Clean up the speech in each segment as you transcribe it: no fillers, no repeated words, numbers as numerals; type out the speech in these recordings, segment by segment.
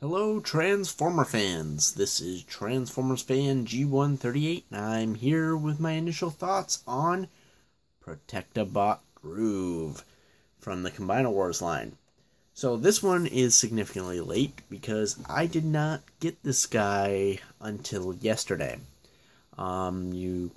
Hello Transformer fans, this is Transformers fan G138 and I'm here with my initial thoughts on Protectobot Groove from the Combiner Wars line. So this one is significantly late because I did not get this guy until yesterday. You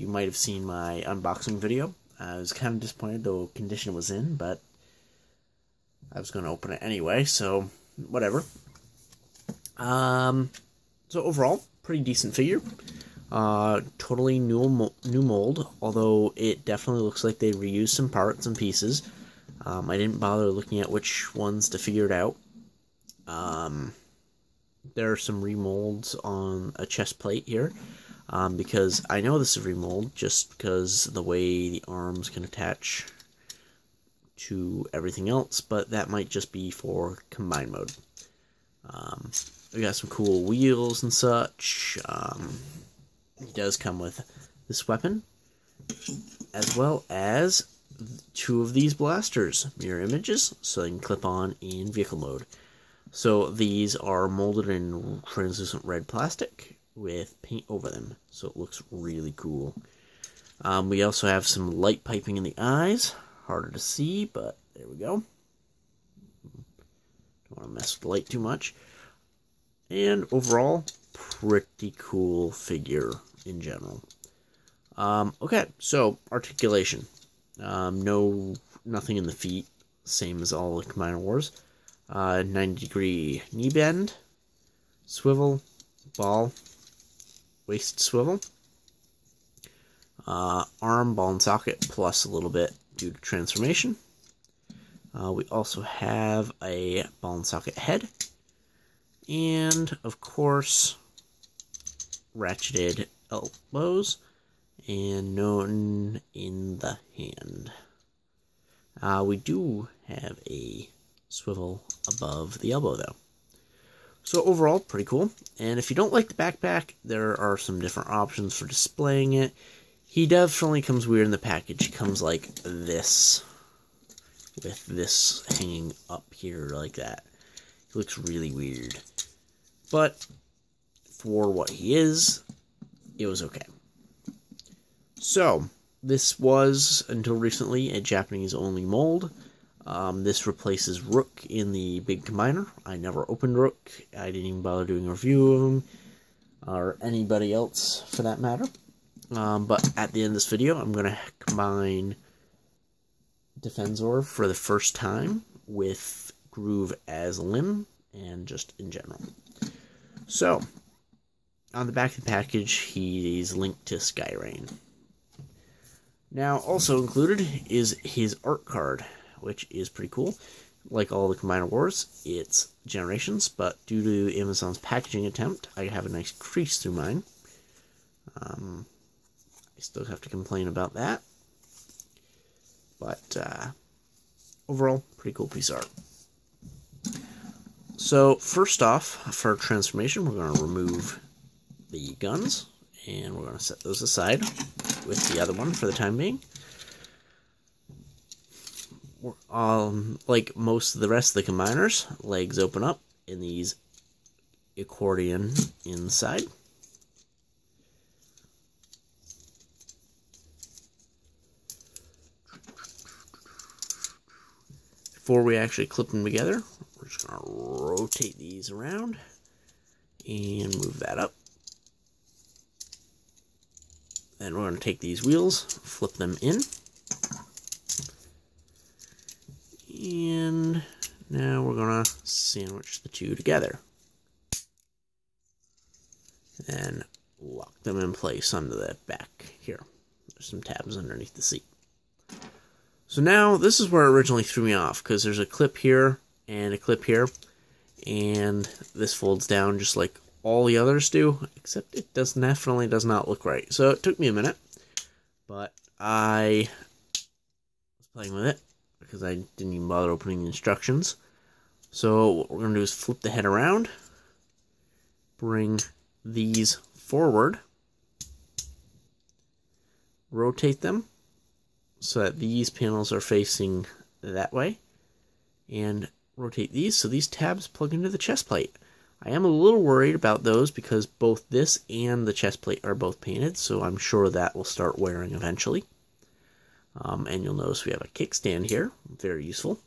might have seen my unboxing video. I was kind of disappointed the condition it was in, but I was going to open it anyway, so whatever. So overall, pretty decent figure. Totally new mold, although it definitely looks like they reused some parts and pieces. I didn't bother looking at which ones to figure it out. There are some remolds on a chest plate here, because I know this is a remold just because the way the arms can attach to everything else, but that might just be for combine mode. We got some cool wheels and such. It does come with this weapon, as well as two of these blasters, mirror images, so they can clip on in vehicle mode. So these are molded in translucent red plastic with paint over them, so it looks really cool. We also have some light piping in the eyes, harder to see, but there we go. Don't want to mess with the light too much. And overall, pretty cool figure in general. Okay, so articulation. Nothing in the feet, same as all the Combiner Wars. 90-degree knee bend, swivel, ball, waist swivel, arm, ball and socket, plus a little bit due to transformation. We also have a ball and socket head. And, of course, ratcheted elbows and none in the hand. We do have a swivel above the elbow, though. So, overall, pretty cool. And if you don't like the backpack, there are some different options for displaying it. He definitely comes weird in the package. He comes like this, with this hanging up here like that. He looks really weird. But for what he is, it was okay. So, this was, until recently, a Japanese-only mold. This replaces Rook in the big combiner. I never opened Rook. I didn't even bother doing a review of him, or anybody else for that matter. But at the end of this video, I'm going to combine Defensor for the first time with Groove as a limb, and just in general. So, on the back of the package, he's linked to Skyrain. Now, also included is his art card, which is pretty cool. Like all the Combiner Wars, it's Generations, but due to Amazon's packaging attempt, I have a nice crease through mine. I still have to complain about that. But, overall, pretty cool piece of art. So, first off, for transformation, we're going to remove the guns, and we're going to set those aside with the other one for the time being. Like most of the rest of the combiners, legs open up in these accordion inside. Before we actually clip them together, we're just going to rotate these around and move that up. Then we're going to take these wheels, flip them in. And now we're going to sandwich the two together. And lock them in place under the back here. There's some tabs underneath the seat. So now, this is where it originally threw me off, because there's a clip here and a clip here, and this folds down just like all the others do, except it definitely does not look right. So it took me a minute, but I was playing with it, because I didn't even bother opening the instructions. So what we're going to do is flip the head around, bring these forward, rotate them, so that these panels are facing that way, and rotate these so these tabs plug into the chest plate. I am a little worried about those because both this and the chest plate are both painted, so I'm sure that will start wearing eventually. And you'll notice we have a kickstand here, very useful.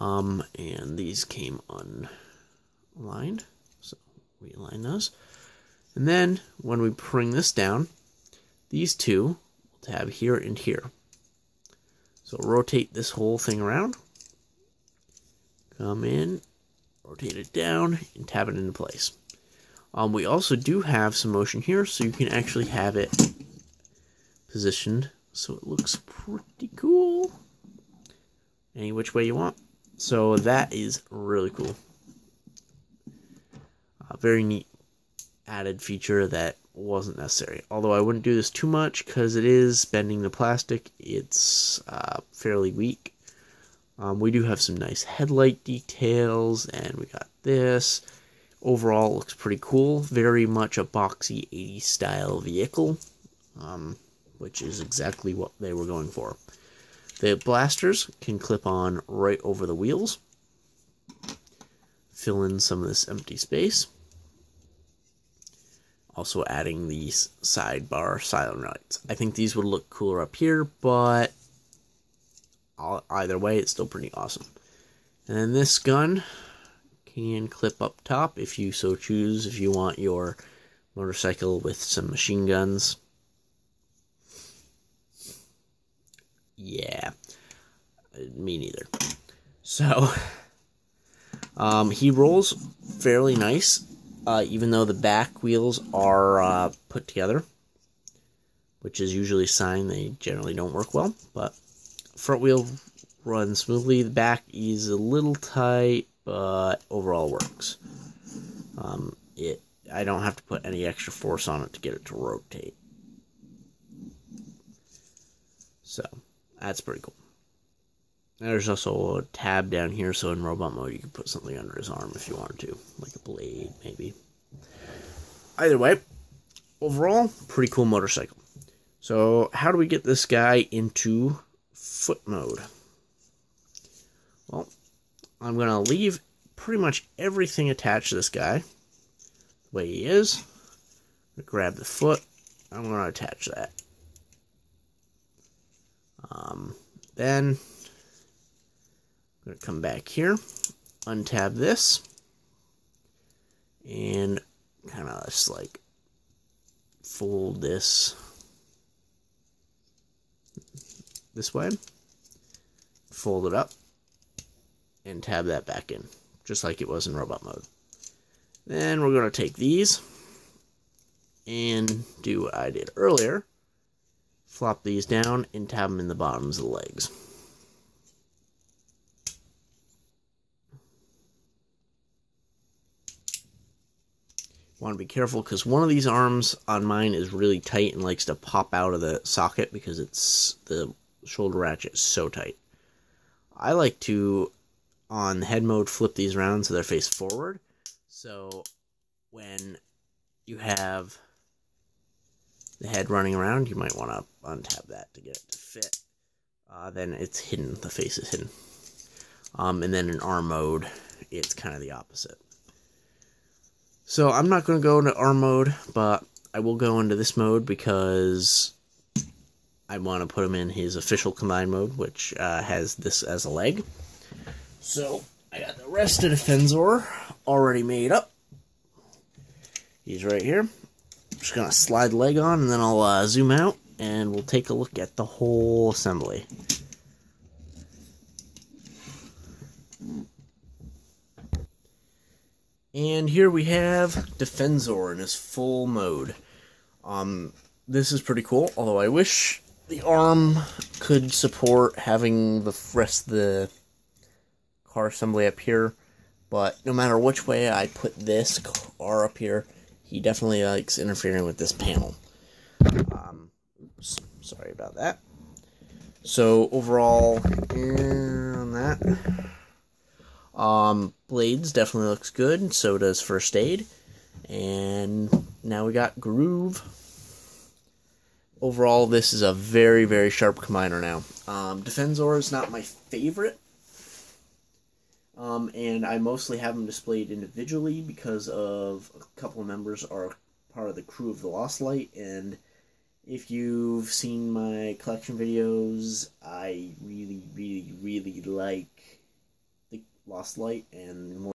And these came unaligned, so we align those. And then when we bring this down, these two will tab here and here. So rotate this whole thing around, come in, rotate it down, and tab it into place. We also do have some motion here, so you can actually have it positioned so it looks pretty cool any which way you want. So that is really cool. Very neat added feature that wasn't necessary. Although I wouldn't do this too much because it is bending the plastic. It's fairly weak. We do have some nice headlight details, and we got this. Overall, it looks pretty cool. Very much a boxy 80s style vehicle, which is exactly what they were going for. The blasters can clip on right over the wheels. Fill in some of this empty space. Also adding these sidebar silent lights. I think these would look cooler up here, but either way, it's still pretty awesome. And then this gun can clip up top if you so choose, if you want your motorcycle with some machine guns. Yeah, me neither. So, he rolls fairly nice. Even though the back wheels are put together, which is usually a sign they generally don't work well, but front wheel runs smoothly. The back is a little tight, but overall works. I don't have to put any extra force on it to get it to rotate. So, that's pretty cool. There's also a tab down here, so in robot mode you can put something under his arm if you wanted to, like a blade, maybe. Either way, overall, pretty cool motorcycle. So, how do we get this guy into foot mode? Well, I'm going to leave pretty much everything attached to this guy the way he is. I'm going to grab the foot, I'm going to attach that. Then I'm going to come back here, untab this, and kind of just like fold this way, fold it up, and tab that back in, just like it was in robot mode. Then we're going to take these and do what I did earlier, flop these down and tab them in the bottoms of the legs. Want to be careful because one of these arms on mine is really tight and likes to pop out of the socket because it's the shoulder ratchet is so tight. I like to, on head mode, flip these around so they're face forward. So when you have the head running around, you might want to untap that to get it to fit. Then it's hidden, the face is hidden. And then in arm mode, it's kind of the opposite. So I'm not going to go into arm mode, but I will go into this mode because I want to put him in his official combined mode, which has this as a leg. So I got the rest of Defensor already made up. He's right here. Just going to slide the leg on, and then I'll zoom out, and we'll take a look at the whole assembly. And here we have Defensor in his full mode. This is pretty cool, although I wish the arm could support having the rest of the car assembly up here. But no matter which way I put this car up here, he definitely likes interfering with this panel. Oops, sorry about that. So overall, on that, blades definitely looks good. So does first aid, and now we got groove. Overall, this is a very, very sharp combiner now. Defensor is not my favorite. And I mostly have them displayed individually because of a couple of members are part of the crew of the Lost Light, and if you've seen my collection videos, I really like the Lost Light, and more